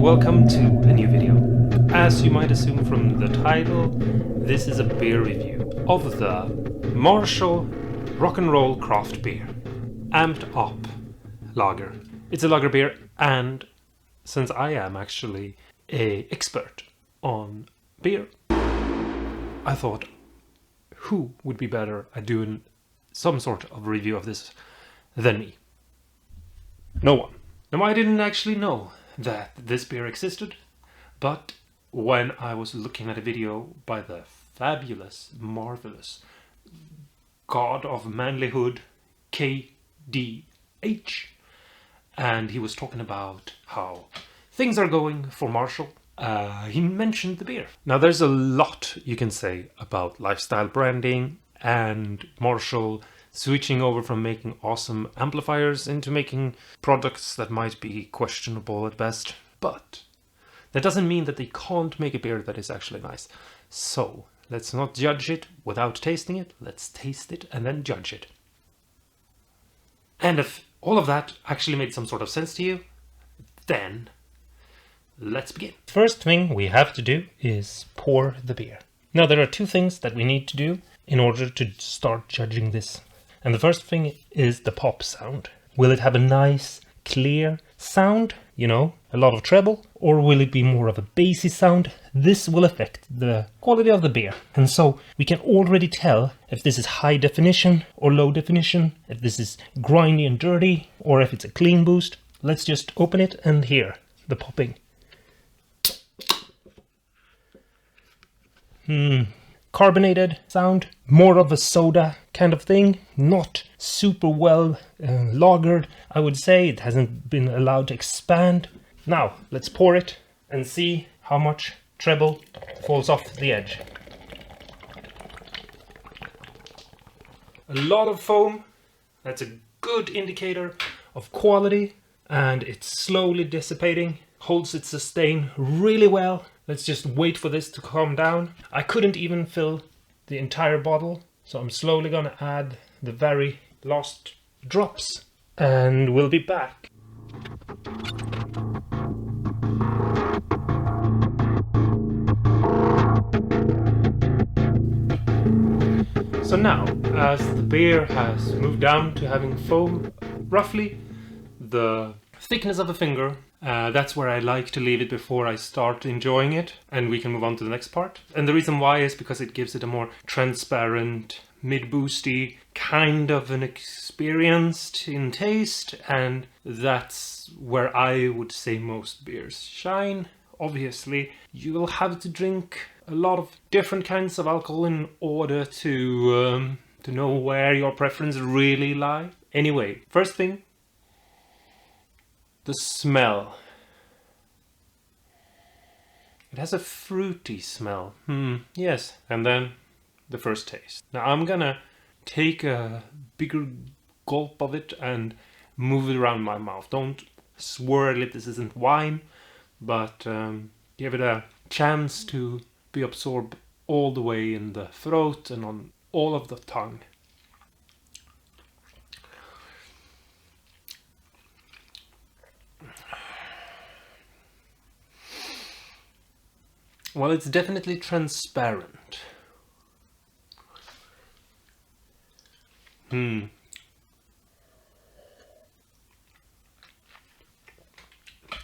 welcome to a new video. As you might assume from the title, this is a beer review of the Marshall Rock and Roll Craft Beer Amped Up Lager. It's a lager beer, and since I am actually an expert on beer, I thought, who would be better at doing some sort of review of this than me? No one. Now, I didn't actually know that this beer existed, but when I was looking at a video by the fabulous, marvelous god of manlyhood, KDH, and he was talking about how things are going for Marshall, he mentioned the beer. Now, there's a lot you can say about lifestyle branding and Marshall switching over from making awesome amplifiers into making products that might be questionable at best. But that doesn't mean that they can't make a beer that is actually nice. So let's not judge it without tasting it. Let's taste it and then judge it. And if all of that actually made some sort of sense to you, then let's begin. First thing we have to do is pour the beer. Now, there are two things that we need to do in order to start judging this. And the first thing is the pop sound. Will it have a nice, clear sound? You know, a lot of treble? Or will it be more of a bassy sound? This will affect the quality of the beer. And so we can already tell if this is high definition or low definition, if this is grindy and dirty, or if it's a clean boost. Let's just open it and hear the popping. Carbonated sound, more of a soda kind of thing, not super well lagered. I would say it hasn't been allowed to expand. Now let's pour it and see how much treble falls off the edge. A lot of foam. That's a good indicator of quality, and it's slowly dissipating, holds its sustain really well. Let's just wait for this to calm down. I couldn't even fill the entire bottle, so I'm slowly gonna add the very last drops, and we'll be back. So now, as the beer has moved down to having foam, roughly the thickness of a finger, that's where I like to leave it before I start enjoying it, and we can move on to the next part. And the reason why is because it gives it a more transparent, mid-boosty kind of an experience in taste, and that's where I would say most beers shine. Obviously, you'll have to drink a lot of different kinds of alcohol in order to know where your preference really lie. Anyway, first thing, the smell. It has a fruity smell. Yes. And then the first taste. Now I'm gonna take a bigger gulp of it and move it around my mouth. Don't swirl it. This isn't wine, but give it a chance to be absorbed all the way in the throat and on all of the tongue. Well, it's definitely transparent. I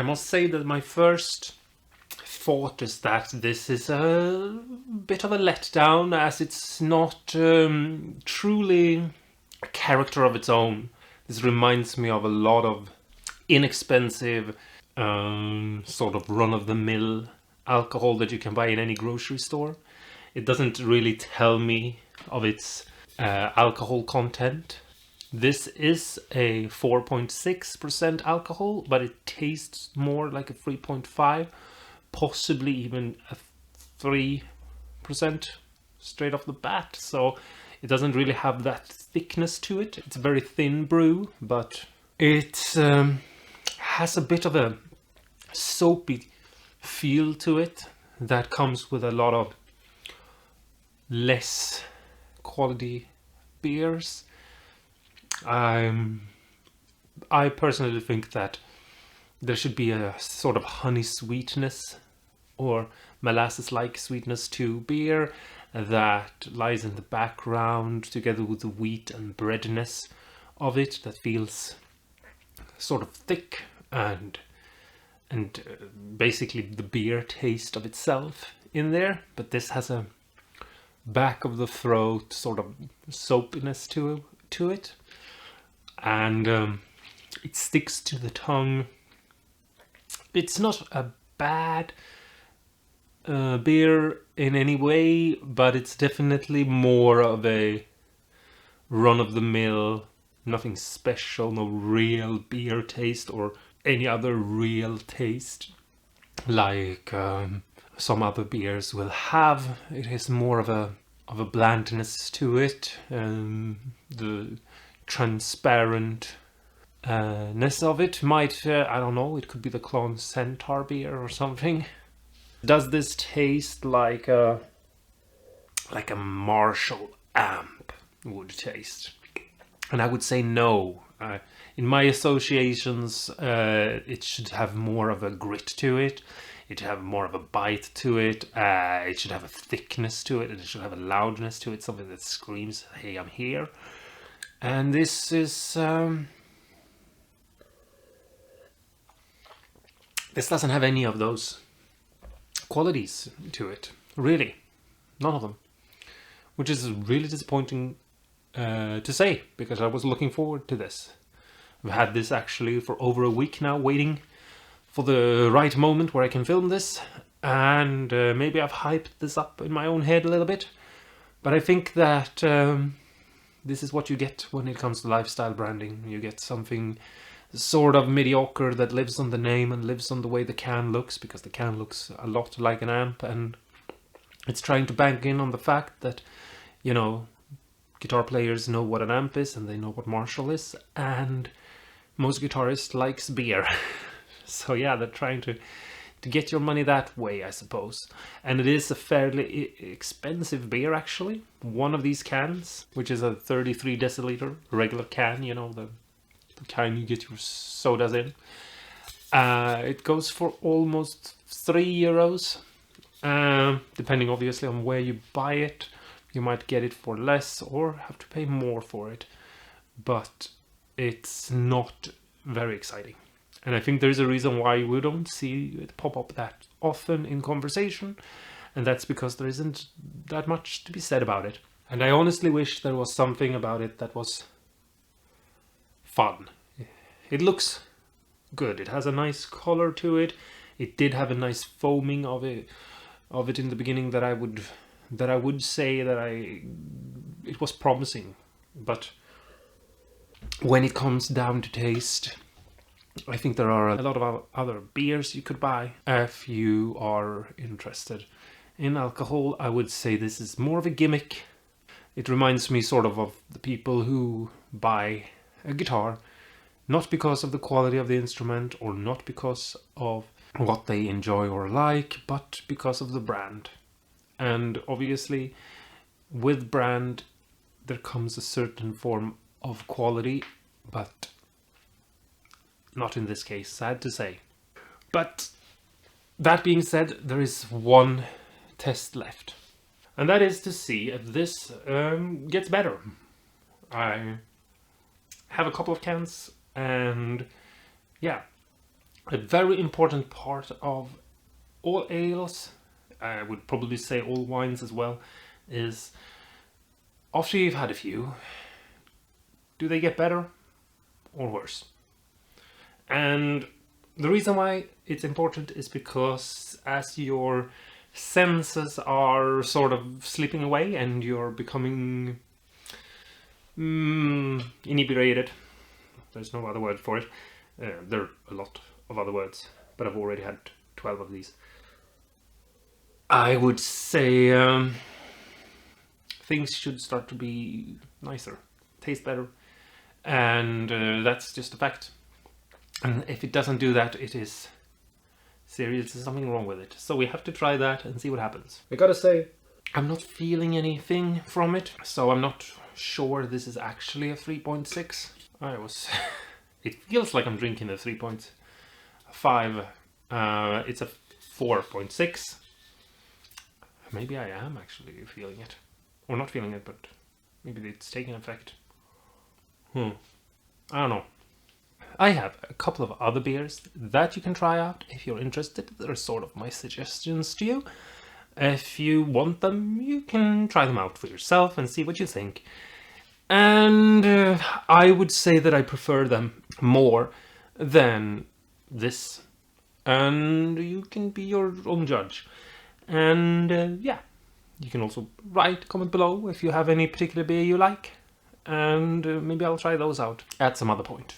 must say that my first thought is that this is a bit of a letdown, as it's not truly a character of its own. This reminds me of a lot of inexpensive, sort of run-of-the-mill alcohol that you can buy in any grocery store. It doesn't really tell me of its alcohol content. This is a 4.6% alcohol, but it tastes more like a 3.5, possibly even a 3% straight off the bat. So it doesn't really have that thickness to it. It's a very thin brew, but it has a bit of a soapy feel to it that comes with a lot of less quality beers. I personally think that there should be a sort of honey sweetness or molasses-like sweetness to beer that lies in the background together with the wheat and breadiness of it that feels sort of thick and basically the beer taste of itself in there. But this has a back of the throat sort of soapiness to it, and it sticks to the tongue. It's not a bad beer in any way, but it's definitely more of a run-of-the-mill, nothing special, no real beer taste or any other real taste like some other beers will have. It is more of a blandness to it, the transparent ness of it might, I don't know, it could be the Clone Centaur beer or something. Does this taste like a Marshall amp would taste? And I would say no. In my associations, it should have more of a grit to it. It should have more of a bite to it. It should have a thickness to it, and it should have a loudness to it, something that screams, "Hey, I'm here." And this is this doesn't have any of those qualities to it, really, none of them, which is really disappointing to say, because I was looking forward to this. I've had this actually for over a week now, waiting for the right moment where I can film this, and maybe I've hyped this up in my own head a little bit, but I think that this is what you get when it comes to lifestyle branding. You get something sort of mediocre that lives on the name and lives on the way the can looks, because the can looks a lot like an amp, and it's trying to bank in on the fact that, you know, guitar players know what an amp is and they know what Marshall is, and most guitarists likes beer. So yeah, they're trying to get your money that way, I suppose. And it is a fairly expensive beer, actually. One of these cans, which is a 33 deciliter regular can, you know, the kind you get your sodas in, it goes for almost €3, depending obviously on where you buy it. You might get it for less or have to pay more for it, but it's not very exciting. And I think there's a reason why we don't see it pop up that often in conversation, and that's because there isn't that much to be said about it. And I honestly wish there was something about it that was fun. It looks good. It has a nice color to it. It did have a nice foaming of it in the beginning that I would say that it was promising. But when it comes down to taste, I think there are a lot of other beers you could buy. If you are interested in alcohol, I would say this is more of a gimmick. It reminds me sort of the people who buy a guitar not because of the quality of the instrument or not because of what they enjoy or like, but because of the brand. And obviously, with brand, there comes a certain form of quality, but not in this case, sad to say. But that being said, there is one test left, and that is to see if this gets better. I have a couple of cans, and yeah, a very important part of all ales, I would probably say all wines as well, is after you've had a few, do they get better or worse? And the reason why it's important is because as your senses are sort of slipping away and you're becoming inebriated, there's no other word for it, there are a lot of other words, but I've already had 12 of these. I would say things should start to be nicer, taste better, and that's just a fact. And if it doesn't do that, it is seriously something wrong with it. So we have to try that and see what happens. I gotta say, I'm not feeling anything from it, so I'm not sure this is actually a 3.6. It feels like I'm drinking a 3. 5. It's a 4.6. Maybe I am actually feeling it. Or not feeling it, but maybe it's taking effect. I don't know. I have a couple of other beers that you can try out if you're interested. They're sort of my suggestions to you. If you want them, you can try them out for yourself and see what you think. And I would say that I prefer them more than this. And you can be your own judge. And yeah, you can also comment below if you have any particular beer you like. And maybe I'll try those out at some other point.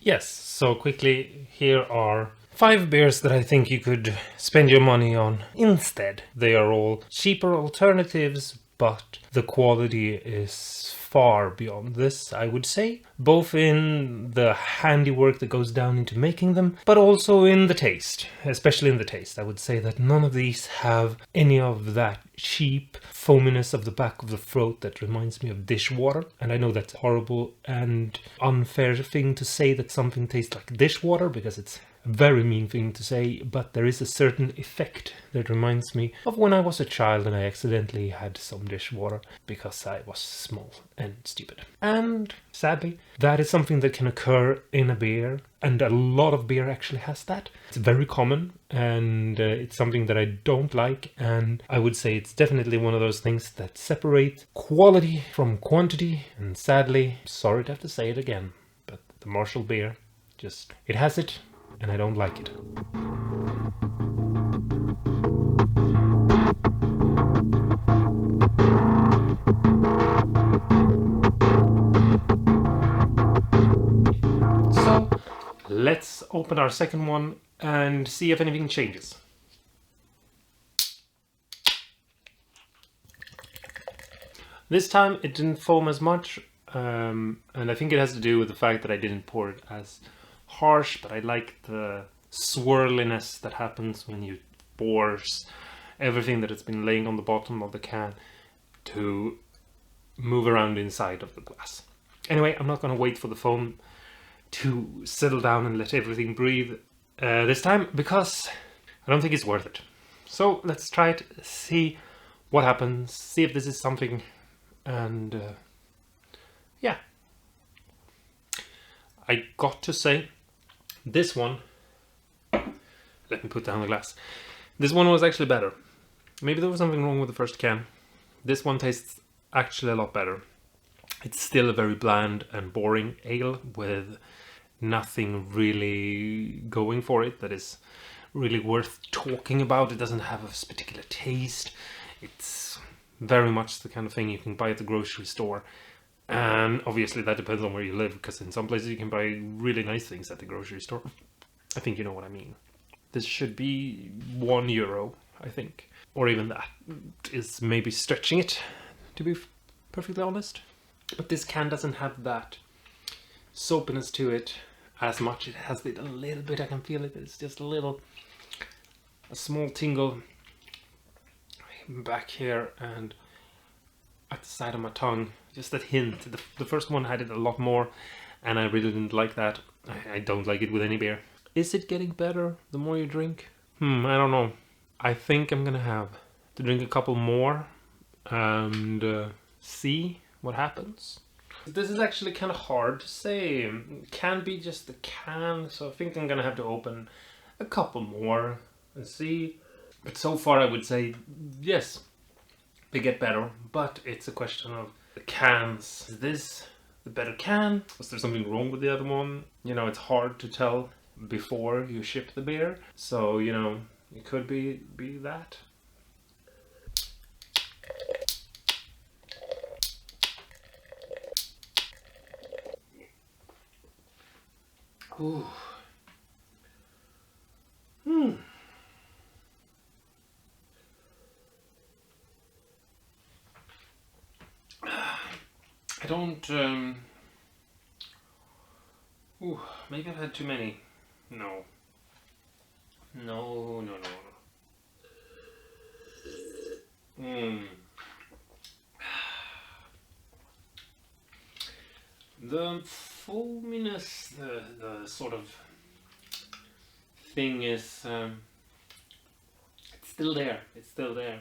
Yes, so quickly, here are 5 beers that I think you could spend your money on instead. They are all cheaper alternatives, but the quality is far beyond this, I would say. Both in the handiwork that goes down into making them, but also in the taste. Especially in the taste. I would say that none of these have any of that cheap foaminess of the back of the throat that reminds me of dishwater. And I know that's a horrible and unfair thing to say, that something tastes like dishwater, because it's a very mean thing to say, but there is a certain effect that reminds me of when I was a child and I accidentally had some dishwater because I was small and stupid. And sadly, that is something that can occur in a beer, and a lot of beer actually has that. It's very common, and it's something that I don't like, and I would say it's definitely one of those things that separate quality from quantity, and sadly, sorry to have to say it again, but the Marshall beer, it has it, and I don't like it. So, let's open our second one and see if anything changes. This time it didn't foam as much, and I think it has to do with the fact that I didn't pour it as harsh, but I like the swirliness that happens when you force everything that has been laying on the bottom of the can to move around inside of the glass. Anyway, I'm not going to wait for the foam to settle down and let everything breathe this time, because I don't think it's worth it. So let's try it, see what happens, see if this is something, and yeah. I got to say, this one, let me put down the glass, this one was actually better. Maybe there was something wrong with the first can. This one tastes actually a lot better. It's still a very bland and boring ale with nothing really going for it that is really worth talking about. It doesn't have a particular taste. It's very much the kind of thing you can buy at the grocery store. And obviously that depends on where you live, because in some places you can buy really nice things at the grocery store. I think you know what I mean. This should be €1, I think. Or even that is maybe stretching it, to be perfectly honest. But this can doesn't have that soapiness to it as much. It has it a little bit, I can feel it. It's just a small tingle back here and at the side of my tongue. Just that hint. The first one had it a lot more, and I really didn't like that. I don't like it with any beer. Is it getting better the more you drink? I don't know. I think I'm gonna have to drink a couple more and see what happens. This is actually kind of hard to say. It can be just the can, so I think I'm gonna have to open a couple more and see. But so far I would say yes, they get better, but it's a question of the cans. Is this the better can? Was there something wrong with the other one? You know, it's hard to tell before you ship the beer, so you know, it could be that. Ooh. I don't, ooh, maybe I've had too many. No. The foaminess, the sort of thing is it's still there. It's still there.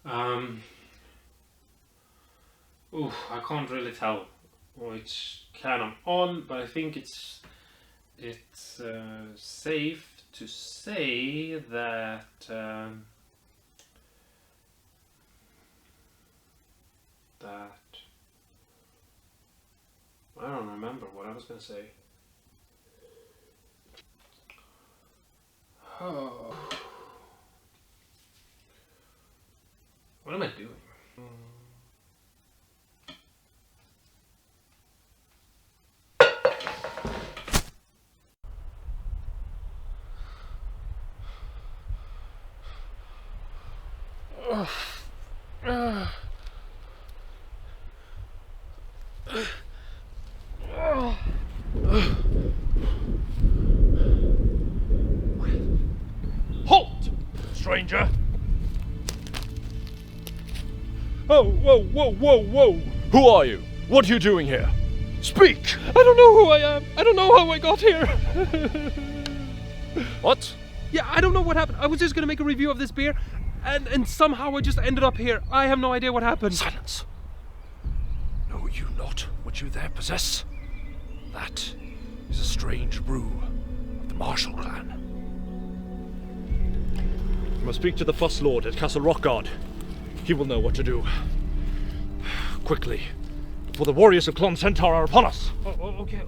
I can't really tell which can I'm on, but I think it's safe to say that I don't remember what I was gonna say. Oh. What am I doing? Halt, stranger! Oh, whoa, whoa, whoa, whoa! Who are you? What are you doing here? Speak! I don't know who I am. I don't know how I got here. What? Yeah, I don't know what happened. I was just gonna make a review of this beer, and somehow I just ended up here. I have no idea what happened. Silence! Know you not what you there possess? That is a strange brew of the Marshall clan. You must speak to the Fuss Lord at Castle Rockguard. He will know what to do. Quickly, before the warriors of Clon Centaur are upon us. Okay.